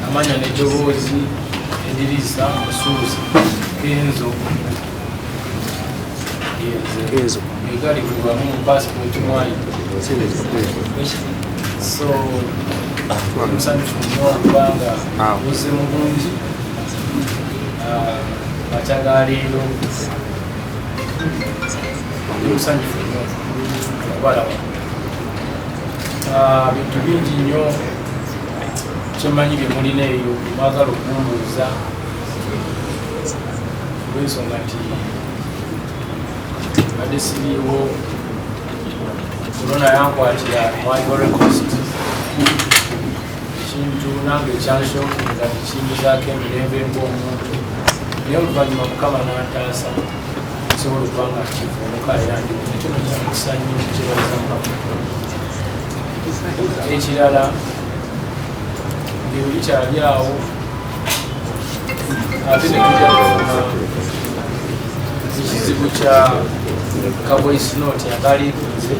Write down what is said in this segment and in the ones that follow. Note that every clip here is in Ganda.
amanya n'eddoboozi ediriisa musuuzi Kenzo egali kuliwamu mu passport mwayi so musanyufu nnyo kubanga buze mulungi makyaga leero musanyufu nnyo abalaba bintu bingi nnyo kyemanyi bye mulina eyo mwagala okumbuuza olw'ensonga nti badde siriiwo olona yankwatira mu Ivory Coast ekintu nange ekyanshokinga nekiyingizaako emirembe ng'omuntu naye oluvannyuma Mukama n'antaasa nsobola okuba nga kivuunuka era ndikyo nekyankusa nnyo kyebaza Mukama. Ekirala ng'ebuli kyali awo ate netujja kufuna ekizibu kya voice note akaliikunze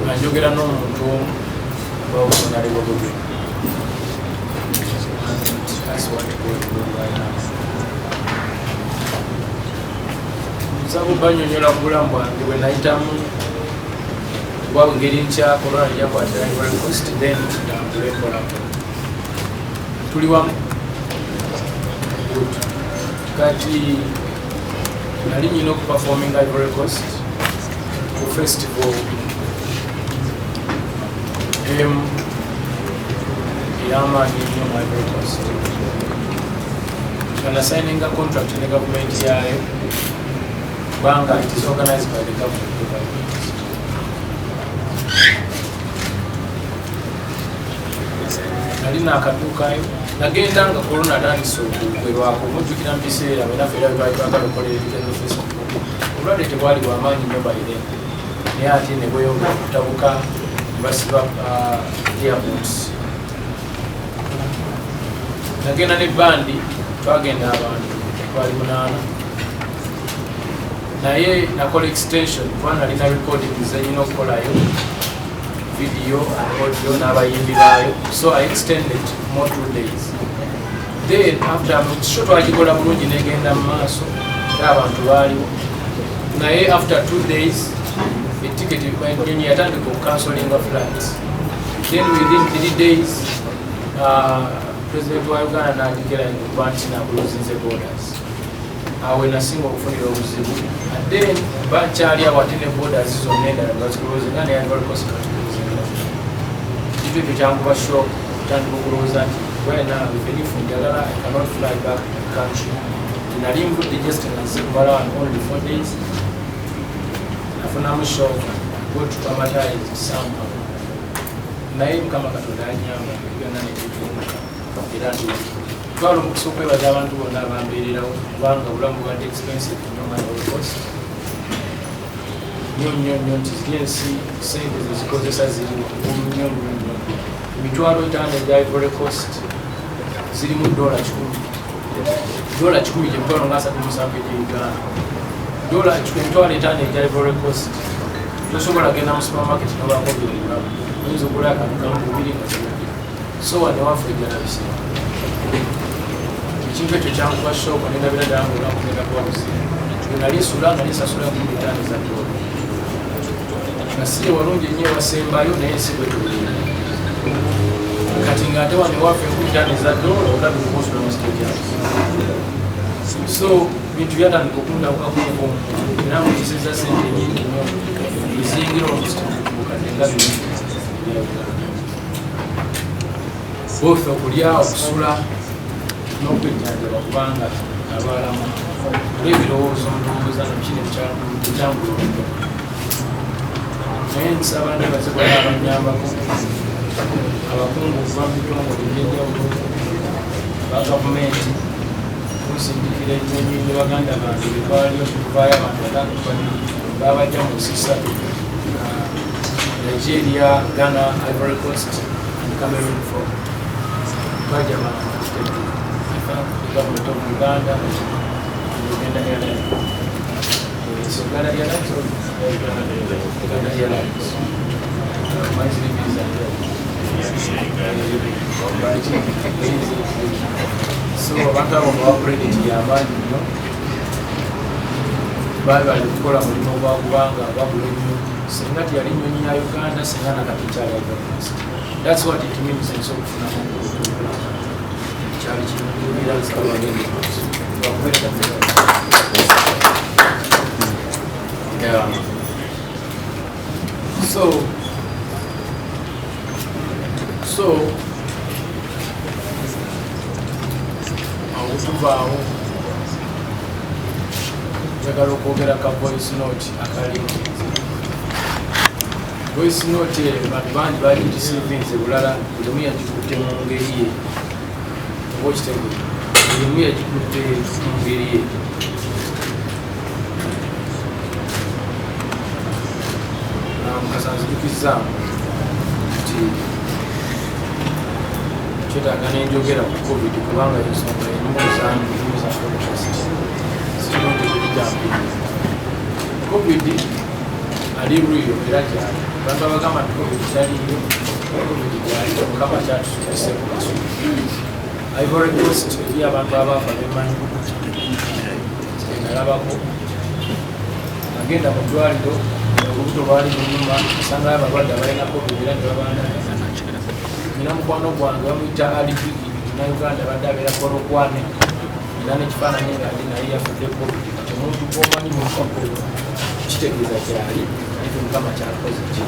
nga njogera n'omuntu omu bawumunalebo Bobi. Nsaba banyonyola ku bulamu bwange bwe nayitamu kuba ngeri nkya korona gyakwatira Ivory Coast then ntambule ekolamu tuli wamu kati nali nyina okuperforming Ivory Coast ku festival ey'amaanyi nnyo mu Ivory Coast nga nasayininga contract ne gavumenti yaayo kubanga it is organized by the government of Ivory Coast. Nali naakaduukayo nagenda nga korona atandise okugwerwako mujjukira mu biseera benaffe era byagala okukolera ebigendo festival obulwadde tebwali bwamaanyi nnyo baire naye ate ne bweyongera okutabuka basiba airports. Nagenda ne bandi twagenda abantu twali 8 naye nakola extension kuba nalina recording zenyina okukolayo video and audio n'abayimbi baayo so I extended more 2 days. Then after mukisho twagikola bulungi negenda mu maaso era abantu baaliwo naye after 2 days ticket nyonyi yatandika okucancelinga flights. Then within 3 days President wa Uganda n'ategera okuba nti nakulozinze borders awe nasinga okufunira obuzibu and then bakyali awo ate ne borders zonna endala bazikulozinga ne Ivory Coast kitu ekyo kyankuba shock kutandika okulowooza nti right now if anything njagala I cannot fly back to the country nali nvudde just naze kumala only 4 days nafunamu shock go traumatized somehow naye Mukama Katonda anyamba byonna nebituuka era nti twala omukisa okwebaza abantu bonna abambeererawo kubanga obulamu bwadde expensive nnyo mu Ivory Coast nnyo nti ziri ensi sente zezikozesa ziri nnyo emitwalo 5 eza Ivory Coast zirimu $100 $100 gyemutwalo nga 37 gy Uganda emitwalo 5 eza Ivory Coast tosobola genda mu supermarket nobako biriramu oyinza okula akantu kamu 2 nga zirudde so wane waffe ejjana bisira ekintu ekyo kyankuba shooko nendabira ddala nga olwakugenda kuba buzibu nali nsula nga nisasula $5 nga siye walungi ennyo ewasembayo naye si bwe tulina kati ng'ate wane waffe $5 olabika okosula mu stadium so bintu byatandika okundawukakuko era mukiseza sente nyingi nnyo ezingira omukadde nga both okulya okusula n'okwenjanjaba kubanga abaalamu olw'ebirowoozo ndowooza nakino ekyangulonda naye nsaba ndabazibwala abanyambako abakungu okuva mu bitongole eby'enjawulo ba gavumenti kusindikira ennyonyi ne baganda bange bekwali okuvaayo abantu batandukanye babajja mu nsi 3 Nigeria, Ghana, Ivory Coast and Cameroon for twajja abantu the government of Uganda and Uganda Airlines. So Uganda Airlines or Uganda Airlines. My name is So abantu abo credit y'amaanyi nnyo baali bali kukola mulimu gwakubanga bagula ennyo singa teyali nnyonyi ya Uganda singa nakati kyali agavumenti. That's what it means enso okufunamu kyali kimugira zikalwagende so awutuvaawo njagala okwogera ka voice note akalingiza voice note bantu bangi bali receivings bulala buli omu yagikutte mu ngeri ye oba okitegeera buli omu yagikutte mu ngeri ye mukasanzirukizaamu nti kyetaaga nenjogera ku covid kubanga ensonga covid ali lwiyo era gyali bantu abagamba nti covid kyaliyo covid gyaliyo mukama kyatusukise kukaso Ivory Coast eri abantu abaafa bemanyi nalabako agenda mu ddwaliro olubuto lwali lunyuma osangayo abalwadde abalina covid era nebabana nina mukwano gwange bamuyita alipigi na Uganda badde abeera kolokwane era nekifaananyi ngaali naye yafudde covid kati omuntu gwomanyi mukako kitegeeza kyali naye mukama kyakoze ki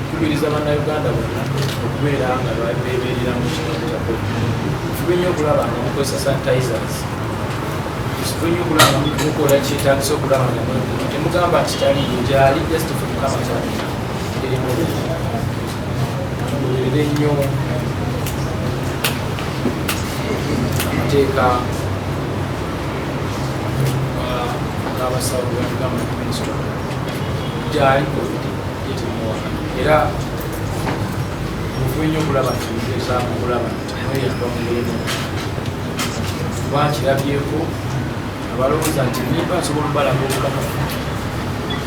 kubiriza bannayuganda bonna okubeera nga bebeerera mu kitundu kya covid fube nnyo okulaba nga mukozesa sanitizers fube nnyo okulaba nga mukola kyetagisa okulaba nga temugamba nti kyaliyo gyali just fe mukama kyali mugoberere nnyo amateeka g'abasawo gagamba minisita gyali covid era mufube nnyo okulaba nti mugezaamu okulaba nti mweyamba mulemu kuba nkirabyeko abalowooza nti nimba nsobola obalaga obukama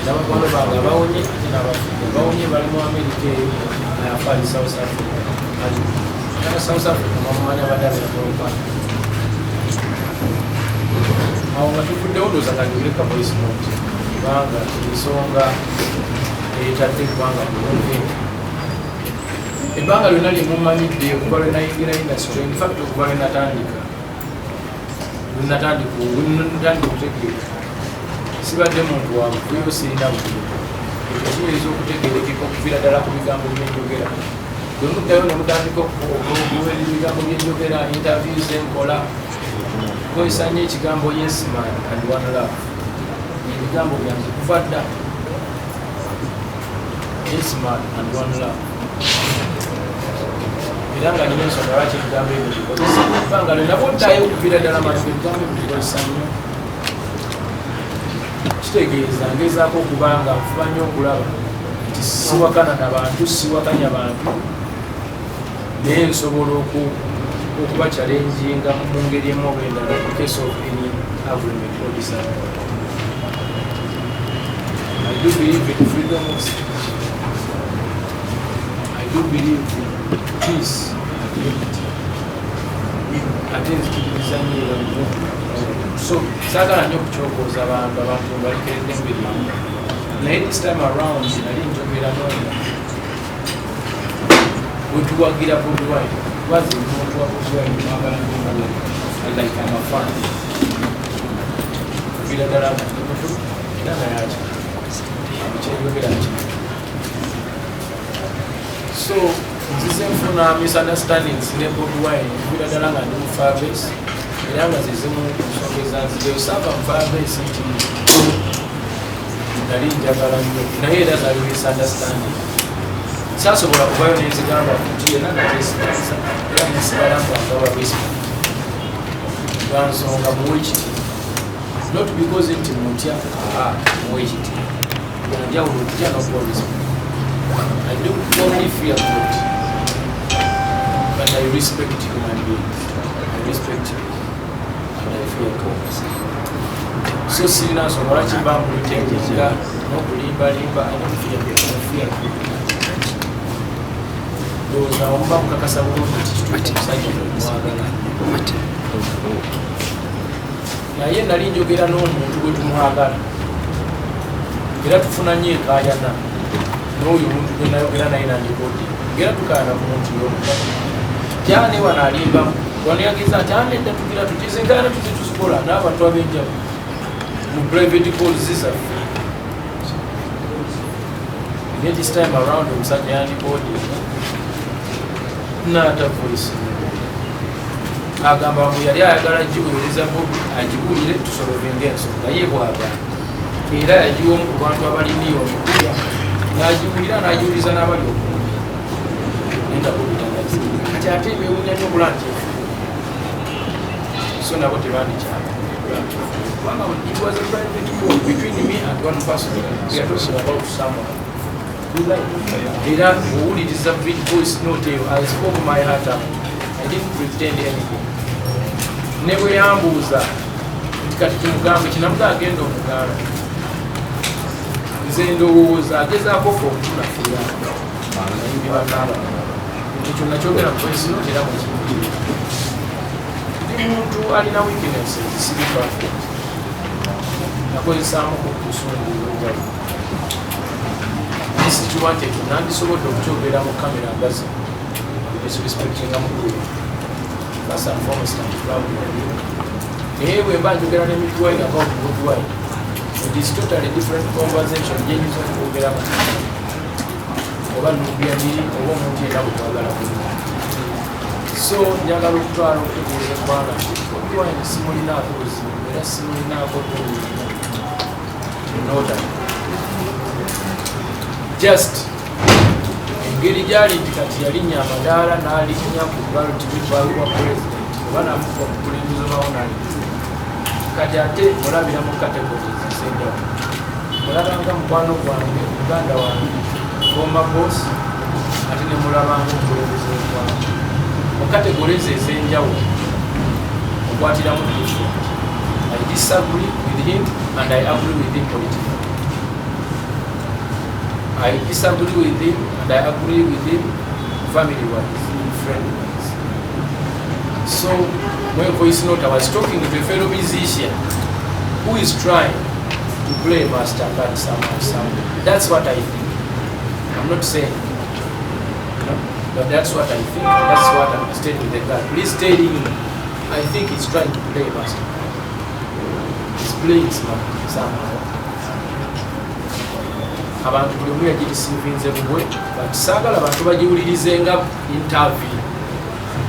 n'abakwano bange abawonye ate n'abafudde abawonye bali mu Amerika eyo afaali South Africa era South Africa mamumanyi abadde abeeraolukwana awo nga tufuddewo ndooza nga ndiwuleka voice note kubanga ensonga eyetadde kubanga mulungi ebbanga lyonna lyemumanyidde okuva lwe nayingira industry infact okuva lwe natandika okutegeera sibadde muntu wamukuyo sirina bukuyo ekyo kiyinza okutegeerekeka okuviira ddala ku bigambo byenjogera bwe muddayo ne mutandika okuweera ebigambo byenjogera interviews enkola kozesa nnyo ekigambo yes man and one love ebigambo byange kuva dda yes man and one love era nga nina ensonga lwaki ebigambo ebyo bikozesa kubanga lwenaba oddayo okuviira ddala matu ebigambo ebyo bikozesa nnyo kitegeeza ngezaako okubanga nfuba nnyo okulaba nti siwakana nabantu siwakanya bantu naye nsobola okuba challenginga mu ngeri emu oba endala in case of any agreement or disagreement. I do believe in freedom of speech. I do believe in peace and unity. Ate nzikiririzanyo nnyo so saagala nnyo okukyokooza abantu balikeredde embiri naye this time around nali njogera nonda wetuwagira Bobi Wine wazi omuntu wa Bobi Wine mwagala nnyo like I'm a fan kuviira ddala mutu era nga yaki kyeyogera ki so nzize nfuna misunderstandings ne Bobi Wine kuviira ddala nga ndi mu Fairbase era nga zizimu nsonga ezanzireyo sava mu Fairbase nti nali njagala nnyo naye era zali misunderstanding saasobola kuvayo nenzigamba nti yena nateesibaza era nesibala mbanga wabesima lwansonga muwe kiti not because nti mutya muwe kiti yanjawulo okutya nokuwabesima I do only fear God but I respect human beings I respect you and I fear God so sirina nsobola kimbamulitenga n'okulimbalimba ayinamufiya ndowooza omuba mukakasa bulungi kitumusajja omwagala naye nali njogera n'omuntu gwe tumwagala era tufuna nnyo enkaayana n'oyo omuntu gwe nayogera naye nandikodi ngera tukaayana ku muntu y'omukaka kyane wano alimbamu wano yageza ati anedda tugira tukizinkaayana tutitusobola n'abantu ab'enjawulo mu private calls zizaffe naye this time around omusajja yandikodi n'ata voice agamba mbu yali ayagala giweereza Bobi agibulire tusolovinga ensonga ye bwagala era yagiwomu ku bantu abaliniyo omukubya n'agiwulira n'agiwuliza n'abali okumuli nenda Bobi tagazi kati ate beewunya nnyo bulanti so nabo tebandikyala kubanga it was a private call between me and one person we are talking about someone era owuliriza voice note eyo I spoke my heart out I didn't pretend anything ne bwe yambuuza nti kati kimugambe kinamuga agenda omugaala nze ndowooza agezaako okutunafuya abayimbi banaaba ekyo nakyogera mu voice note era mukimulire ndi muntu alina weaknesses siri perfect nakozesaamu kusunguula enjawulo sikiwanted nandisobodde okukyogera mu kamera ngazi disrespectinga mukulu first and foremost and proud naye bwe mba njogera ne midwine about midwine it is totally different conversation gyenyinza okwogeramu oba nubyamiri oba omuntu era bwetwagala kulima so njagala okutwala okutegeeza ebbanga midwine simulinaako buzibu era simulinaako nota just engeri gyali nti kati yalinnya amadaala n'alinnya ku baloti bwa president oba namufa mukulembeze bawonali kati ate mulabira mu categories ez'enjawulo mulabanga mukwano gwange muganda wange former boss ate ne mulabanga omukulembeze w'eggwanga mu categories ez'enjawulo okwatiramu different I disagree with him and I agree with him politically. I disagree with him and I agree with him family-wise, friend-wise. So, when voice note, I was talking to a fellow musician who is trying to play master card somehow. That's what I think. I'm not saying, but that's what I think. That's what I'm stating with the card. Please tell him, I think he's trying to play master. He's playing somehow. Abantu buli omu yagirisiivinze bubwe but saagala abantu bagiwulirizenga interview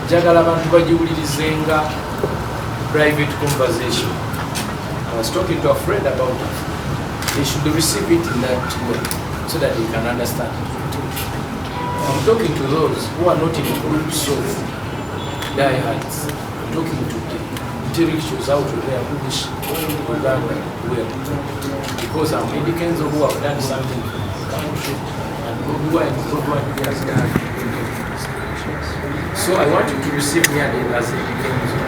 njagala abantu bagiwulirizenga private conversation. I was talking to a friend about it. They should receive it in that way so that they can understand. I'm talking to those who are not in groups of diehards. I'm talking to the intellectuals out there who wish Uganda well. Because I'm Eddy Kenzo who have done something for the country and Bobi has done. So I want you to receive me as Eddy Kenzo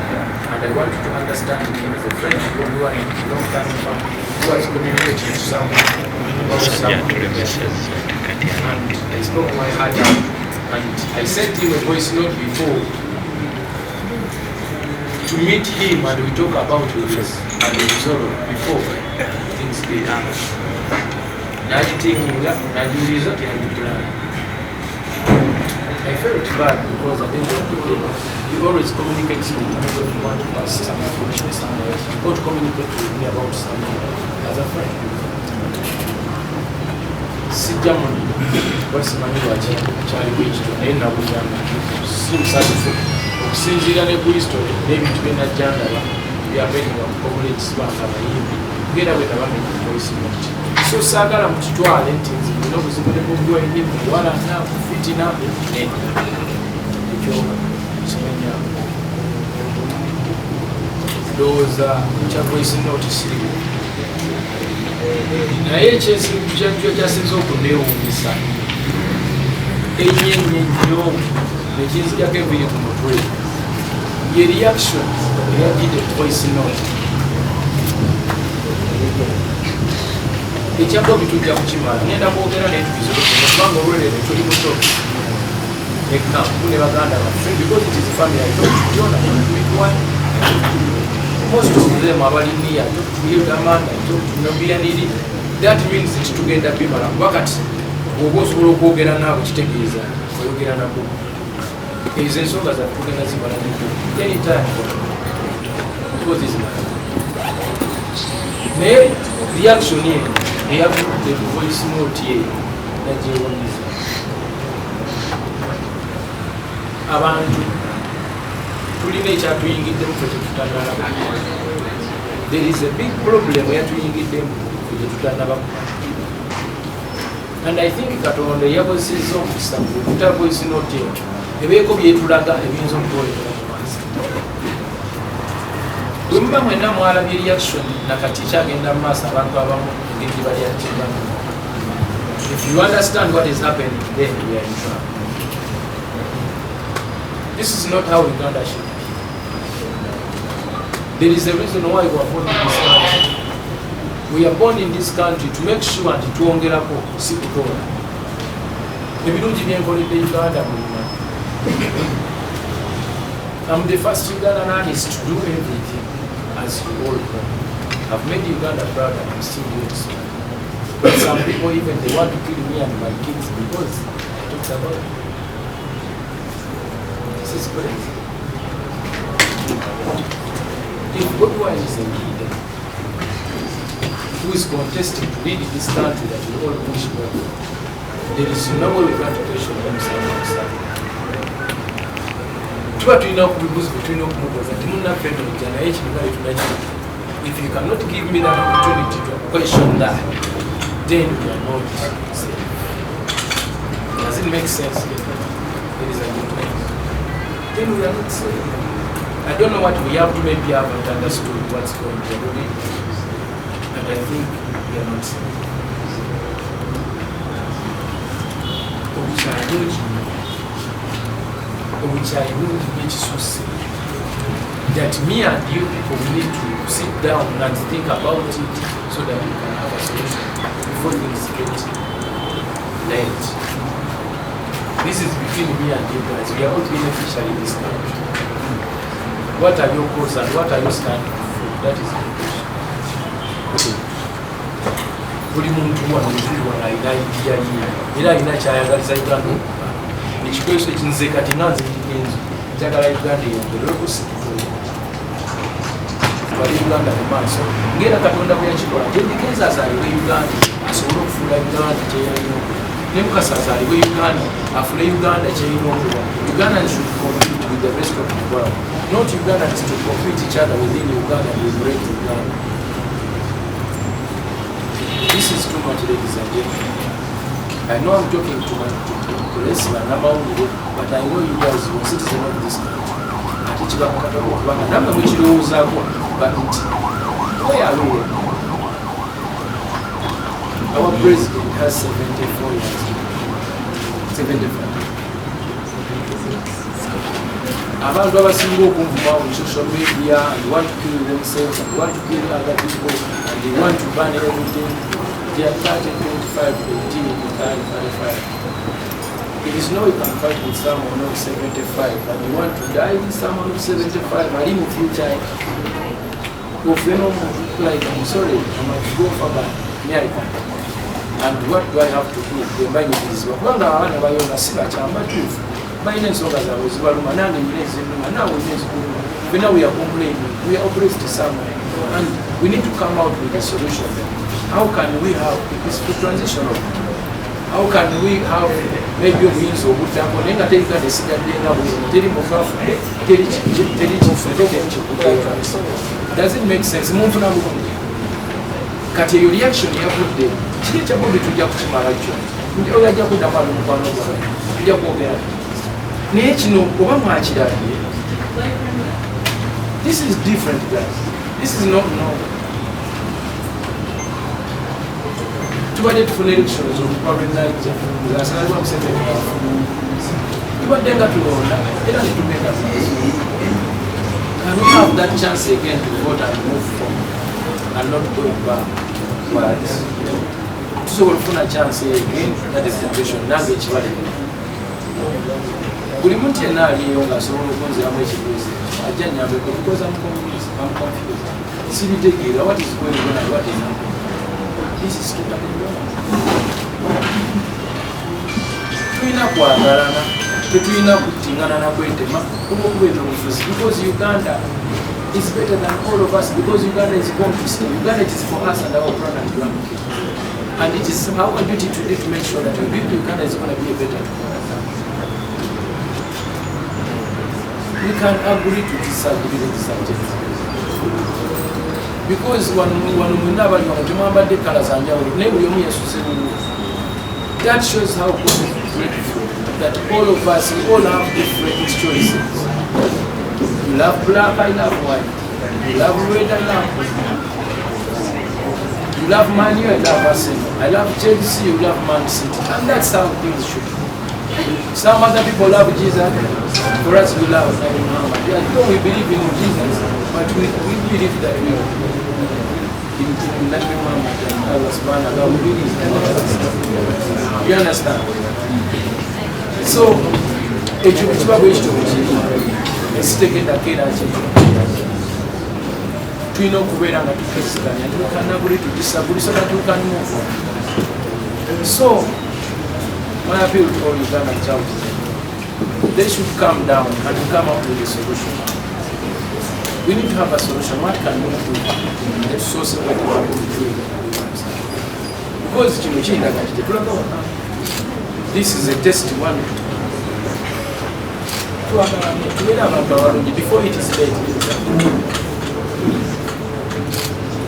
and I want you to understand me as a friend of Bobi a long time from who has communicated to someone about something. And I spoke my heart out and I sent him a voice note before to meet him and we talk about this and resolve before things get done. I felt bad because at the end of the day, he always communicates with me when you want to pass some information somewhere, or to communicate with me about something as a friend. Sijamoni, wasimanyi lwaki kyali bwekityo naye nabuyamba si musanyufu okusinziira ne ku history n'ebintu bye najja ndaba byabeeringa mu communities bange abayimbi ngera bwe nabamenya voice note. So saagala mukitwale nti nze nina obuzibu ne bugwaine muwalana kufitina nedda ekyo kimenya ndowooza kya voice note siriwo naye ekyo kyasinza okunneewuunyisa ennyo nekinzijako ebiri ku mutwe ye reaction eyagidde voice note ekyabo bitujja kukimala ngenda kwogera netubizo kubanga olwelero tuli muto ekampu ne baganda baffe because it is family I don't tuliona tulikwani most of them abaliniya tuligamanda tunobiyaniri that means nti tugenda bimala wakati oba osobola okwogera naawe kitegeeza oyogera nabo ezo ensonga zaffe tugenda zimala anytime because is naye reaction ye eyavudde ku voice note ye nagyewaniza abantu tulina ekyatuyingiddemu fe tetutanalaba there is a big problem eyatuyingiddemu fe tetutanaba and I think Katonda yakozesezza omukisa kuta voice note ye ebeeko byetulaga ebiyinza okutwolera mu maaso bwe muba mwenna mwalabye reaction nakati kyagenda mu maaso abantu abamu engeri bali atibamu if you understand what is happening then we are in trouble. This is not how Uganda should be. There is a reason why we are born in this country. We are born in this country to make sure that tuongerako si kutola. Ebirungi byenkoledde Uganda mulina. I'm the first Ugandan artist to do everything as you all know. I've made Uganda proud and I'm still doing so. But some people even they want to kill me and my kids because I talked about it. This is crazy. If Bobi is a leader who is contesting to lead this country that we all wish for, there is no way we can question himself outside. Tuba tulina okubibuuza tulina okumubuuza temunnaffe ennojja naye ekibibale tunaki. If you cannot give me that opportunity to question that, then we are not safe. Does it make sense? There is a good then we are not safe. I don't know what we have to maybe haven't understood what's going on. And I think we are not safe. Which I would be Kisuse. That me and you people need to sit down and think about it so that we can have a solution before things get late. This is between me and you guys. We are all beneficiary in this country. What are your goals and what are you standing for? That is the question. Buli muntu wano alina idea ye era alina kyayagaliza Uganda okuba. Ekikweso ekinze kati nanze Kenzo njagala Uganda eyongere okusikula bali Uganda mu maaso ngera Katonda bwe yakikola nti Kenzo azaalibwe Uganda asobole okufuula Uganda kyeyalina ne Mukasa azaalibwe Uganda afuule Uganda kyeyina okuba. Uganda should compete with the rest of the world, not Uganda to compete each other within Uganda and liberate Uganda. This is too much, ladies and gentlemen. I know I'm talking too much to wrestler about it, but I know you guys are citizens of this country. I teach you about Uganda. I'm not which rules are but where are we? Our president has 74 years. 75. Abantu abasinga okunvuma on social media and want to kill themselves and want to kill other people and they want to ban everything. They are 30, 25, 18, 35. It is no you can fight with someone of 75 and you want to die with someone of 75. I live with you child. Like I'm sorry, I must go for that. And what do I have to do? The money is one bayina ensonga zaabwe zibaluma nange nyina ezinuma naawe nyina ezikuluma. Now we are complaining, we are oppressed somewhere and we need to come out with a solution. How can we have a peaceful transition? How can we have maybe obuyinza obuddamu naye nga terika nesigadde nga buli teri mukafu teri kikuteeka. Does it make sense? Munfuna bulungi kati eyo reaction yavudde kiri ekya Bobi tujja kukimala kyo oyo ajja kuddamu alumukwano gwawe tujja kwogera naye kino oba mwakirabye. This is different guys. This is not normal. Tubadde tufuna elections okupabenaiza ngasalaliwa Museveni tubadde nga tulonda era netumeka. Can we have that chance again to vote and move forward and not going back? but tusobola okufuna chance again that is the question nange ekibale buli muntu yenna aliyo ng'asobola okunziramu ekibuuzo ajja nnyambeko because I'm confused sibitegeera what is going on and what is happening. This is totally wrong. Tulina kwagalana tetulina kutingana na kwetema kuba okubeera obufuzi because Uganda is better than all of us because Uganda is born to stay. Uganda is for us and our product grandkids. And it is our duty today to make sure that we build Uganda is going to be a better country. We can agree to disagree with the subject. Because when we never know the colors and that shows how grateful that all of us, we all have different choices. You love black, I love white. You love red, I love blue. You love Man U, I love Arsenal. I love Chelsea, you love Man City. And that's how things should be. Some other people love Jesus. For us, we love Muhammad. Though we believe in Jesus, but we believe that we in Nabi Muhammad and Allah subhanahu wa ta'ala. You understand? So, if you wish to let's take it again. We know where I'm going to face it, and we can agree to disagree so that we can move on. So, my appeal to all Uganda churches, they should come down and come up with a solution. We need to have a solution. What can we do? The source of what we want to do. Because this is a testimony. Before it is late.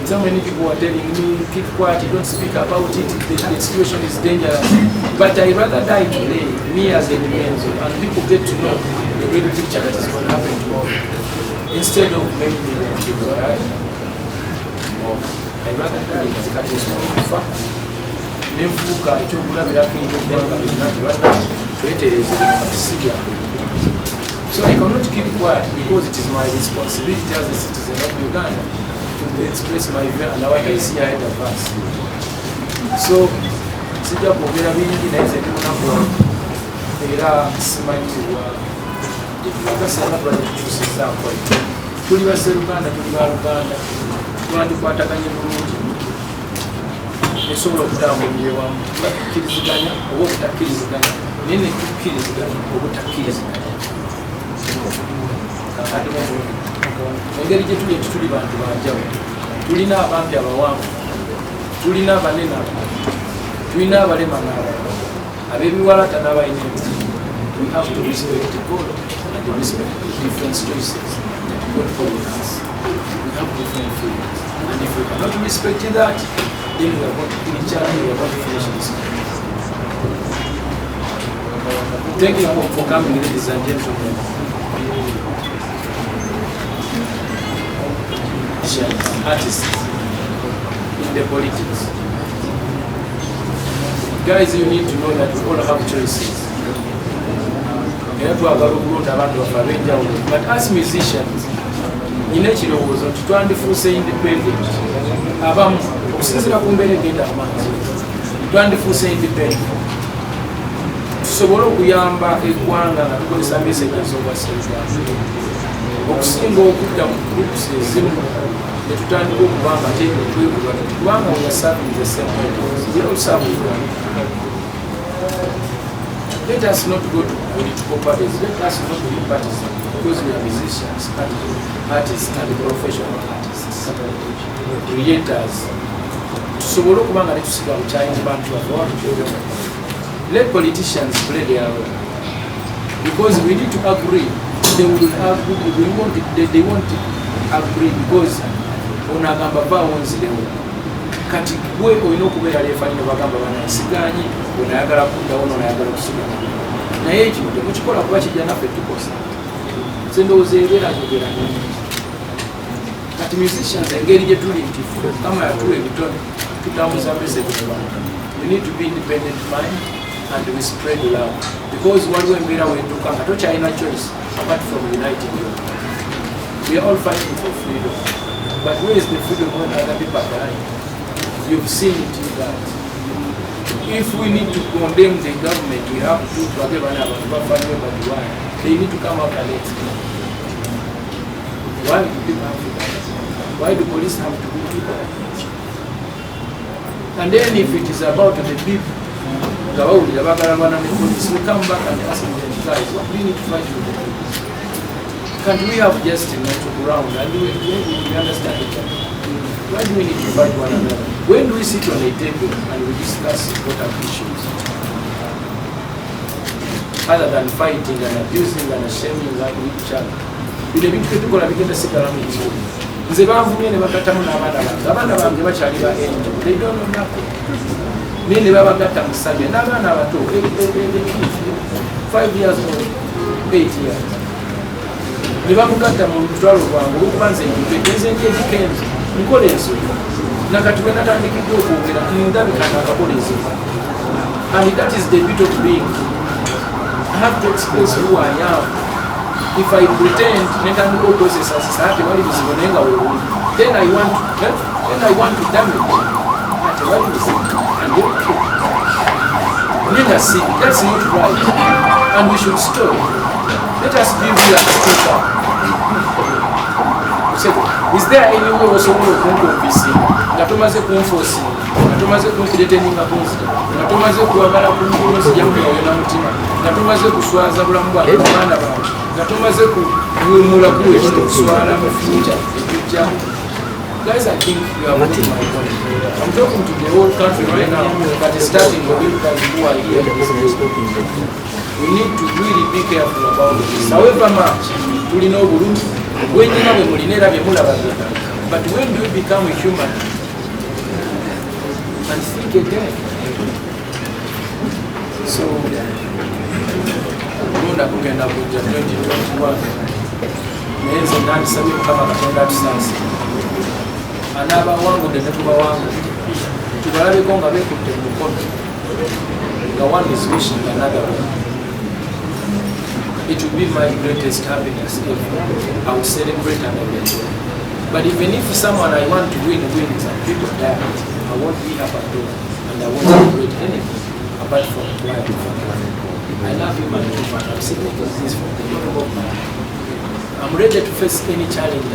So many people are telling me, keep quiet, don't speak about it, the situation is dangerous. But I rather die today, me as a Kenzo, and people get to know the real picture that is going to happen tomorrow. Instead of making people, right? I rather die as a Kenzo. So I cannot keep quiet because it is my responsibility as a citizen of Uganda to express my view and how I see ahead of us. So, sija kuongea vingi na hizo kuna kwa era simanyiwa akasema kwa kuchusiza kwa tuli baserukanda tuli baluganda twandi kwatakanye bulungi esobola okutambulira wamu bakiriziganya oba obutakiriziganya nene tukiriziganya obutakkiriziganya engeri gye tuli bantu banjawulo tulina abampi abawanvu tulina abanene tulina abalema n'abalala ab'ebiwalata n'abalina emiti. We have to respect God and to respect the different choices that God put us. We have different feelings, and if we cannot respect that, then we are going to kill each other, we are going to finish this. Thank you for coming, ladies and gentlemen. Artists in the politics. Guys, you need to know that we all have choices. But as musicians, in nature was to try and force independent. Abam, okusinzira ku mbeera egenda amaaso, twandifuuse independent. Tusobole okuyamba eggwanga nga tukozesa messages obwasirikale. Okusinga okudda mu groups ezimu ne tutandika okuba nga twekuba kubanga we are serving the same purpose. We all serve Uganda. Let us not go to political parties. Let us not be partisan because we are musicians, artists and professional artists, creators. Tusobole okuba nga netusiga bukyayingi bantu baffe. Let politicians play their role because we need to agree. They will agree. They won't agree because onagamba bawonzirewo. Kati gwe olina okubeera leefanyino bagamba banansiganyi onayagala kudda ono onayagala okusigana naye ekino temukikola kuba kijja naffe tukosa nze ndowooza ebeera njogera nyingi kati musicians engeri gye tuli nti kama yatuwa ebitone tutambuza message mu bantu. We need to be independent mind and we spread love because waliwo embeera wentuka nga tokyalina choice apart from uniting you. We are all fighting for freedom, but where is the freedom when other people are dying? You've seen it, you guys. If we need to condemn the government, we have to do whatever they need to come out and explain. Why do people have to do that? Why do police have to do that? And then if it is about the people, police will come back and ask them, guys, what do you need to fight with the police? Can't we have just a neutral ground and we understand each other? Why do we need to fight one another? When do we sit on a table and we discuss important issues? Other than fighting and abusing and shaming each other. Bino bintu tetukola bigenda sigala mu kibuga. Nze banvumye ne bakatamu n'abaana bange. Abaana bange bakyali ba endo. They don't know nothing. Ne babagatta mu ssabya n'abaana abato 5 years old, 8 years. Ne bamugatta mu lutwalo lwange olw'okuba nze nze Eddy Kenzo nkola ensonga. Nakati bwe natandikiddwa okwogera ndabika n'akakola ensonga. And that is the bit of being. I have to express who I am. If I pretend then I want to damage. And let us see, that's not right. And we should stop. Let us be real and total. Is there any way also to convince that Thomas is enforcing? Thomas is creating a post. Thomas is kuagala kumbuzi jambo ya mtima. Thomas is kuswaza bulamba bana ba. Thomas is kuumula kuwe kuswala mu future. Guys, I think you are getting my point. I'm talking to the whole country right now, but starting with you guys who are here. We need to really be careful about this. However much we know when you have a mulinera but when do you become a human and think again? So Gunda kugenda kuja 2021 nenze nandisabye Mukama Katonda atusanze anaba wangu netuba wangu tubalabeko nga bekutte mu mukono nga one is wishing another one. It will be my greatest happiness if I will celebrate an event. But even if someone I want to wins and people die, I won't be up at all and I won't celebrate anything apart from life. I love you, my children. I'm saying this for the love of my. I'm ready to face any challenge that